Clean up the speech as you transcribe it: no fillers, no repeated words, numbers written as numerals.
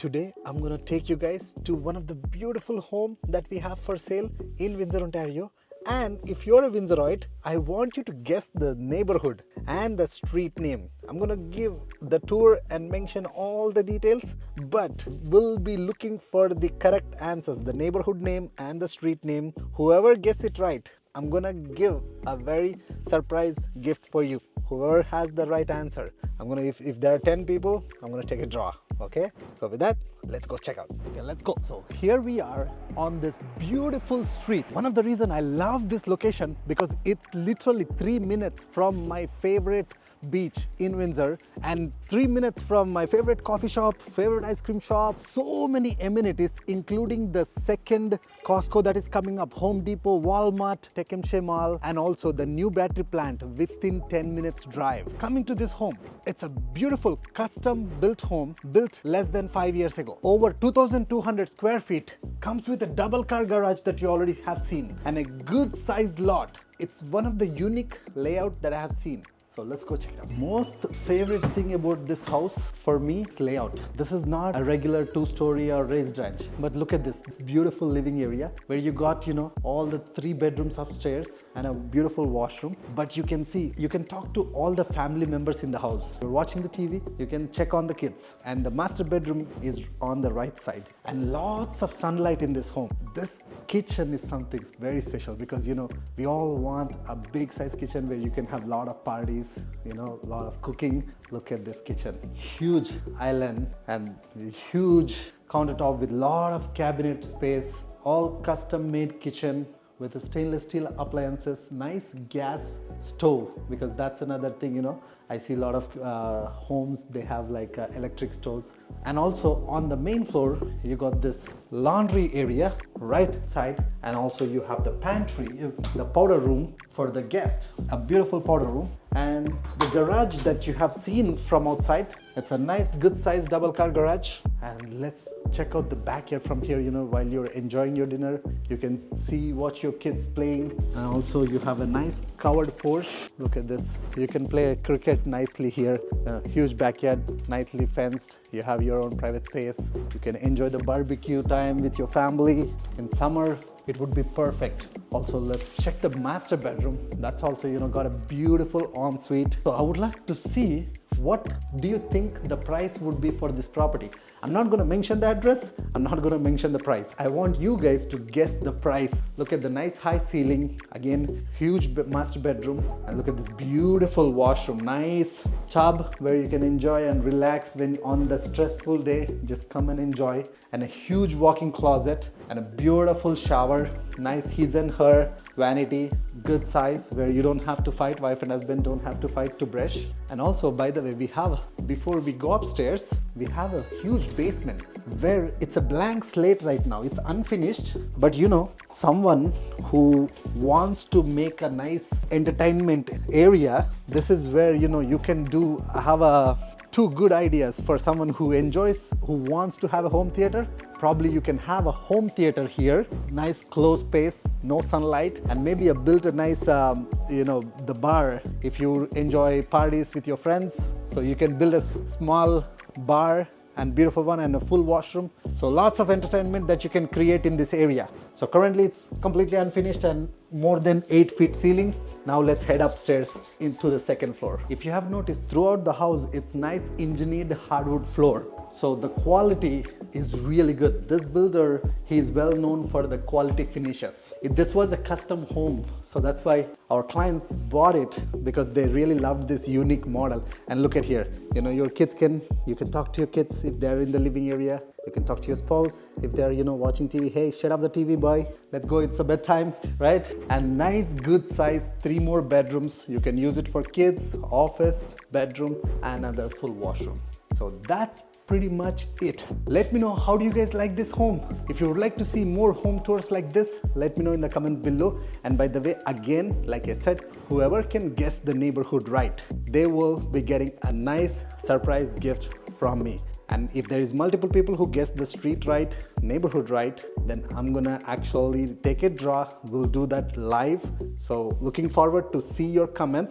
Today, I'm gonna take you guys to one of the beautiful homes that we have for sale in Windsor, Ontario. And if you're a Windsorite, I want you to guess the neighborhood and the street name. I'm gonna give the tour and mention all the details, but we'll be looking for the correct answers, the neighborhood name and the street name. Whoever gets it right, I'm gonna give a very surprise gift for you. Whoever has the right answer, if there are 10 people, I'm gonna take a draw. Okay, so with that, let's go check out. Okay, let's go. So here we are on this beautiful street. One of the reasons I love this location because it's literally 3 minutes from my favorite beach in Windsor and 3 minutes from my favorite coffee shop, favorite ice cream shop. So many amenities, including the second Costco that is coming up, Home Depot, Walmart, Tekemshe Mall, and also the new battery plant within 10 minutes drive. Coming to this home, it's a beautiful custom built home built less than 5 years ago. Over 2,200 square feet, comes with a double car garage that you already have seen and a good sized lot. It's one of the unique layout that I have seen. So let's go check it out. Most favorite thing about this house for me is layout. This is not a regular 2-story or raised ranch, but look at this. It's beautiful living area where you got, all the 3 bedrooms upstairs and a beautiful washroom. But you can see, you can talk to all the family members in the house. You're watching the TV, you can check on the kids. And the master bedroom is on the right side. And lots of sunlight in this home. This kitchen is something very special because, we all want a big size kitchen where you can have a lot of parties, a lot of cooking. Look at this kitchen. Huge island and huge countertop with a lot of cabinet space. All custom made kitchen with a stainless steel appliances, nice gas stove, because that's another thing, I see a lot of homes, they have like electric stoves. And also on the main floor, you got this laundry area, right side, and also you have the pantry, the powder room for the guest, a beautiful powder room. And the garage that you have seen from outside, it's a nice good sized double car garage. And let's check out the backyard from here, while you're enjoying your dinner. You can watch your kids playing. And also you have a nice covered porch. Look at this. You can play cricket nicely here. Huge backyard, nicely fenced. You have your own private space. You can enjoy the barbecue time with your family. In summer, it would be perfect. Also, let's check the master bedroom. That's also, got a beautiful ensuite. So I would like to see, what do you think the price would be for this property? I'm not going to mention the address. I'm not going to mention the price. I want you guys to guess the price. Look at the nice high ceiling. Again, huge master bedroom. And look at this beautiful washroom. Nice tub where you can enjoy and relax when on the stressful day. Just come and enjoy. And a huge walk-in closet and a beautiful shower. Nice his and her vanity, good size where you don't have to fight, wife and husband don't have to fight to brush. And also, by the way, before we go upstairs, we have a huge basement where it's a blank slate right now. It's unfinished, but someone who wants to make a nice entertainment area, this is where you can have two good ideas for someone who wants to have a home theater. Probably you can have a home theater here, nice closed space, no sunlight, and maybe built a nice, the bar if you enjoy parties with your friends. So you can build a small bar and beautiful one and a full washroom. So lots of entertainment that you can create in this area. So currently it's completely unfinished and more than 8 feet ceiling. Now let's head upstairs into the second floor. If you have noticed, throughout the house, it's nice engineered hardwood floor. So the quality is really good. This builder, he is well known for the quality finishes. This was a custom home, so that's why our clients bought it, because they really loved this unique model. And look at here, your kids you can talk to your kids if they're in the living area. You can talk to your spouse if they're, watching TV. Hey, shut up the TV, boy. Let's go, it's a bedtime, right? And nice, good size, 3 more bedrooms. You can use it for kids, office, bedroom, and another full washroom. So that's pretty much it. Let me know, how do you guys like this home? If you would like to see more home tours like this, let me know in the comments below. And by the way, again, like I said, whoever can guess the neighborhood right, they will be getting a nice surprise gift from me. And if there is multiple people who guess the street right, neighborhood right, then I'm gonna actually take a draw. We'll do that live. So looking forward to see your comments.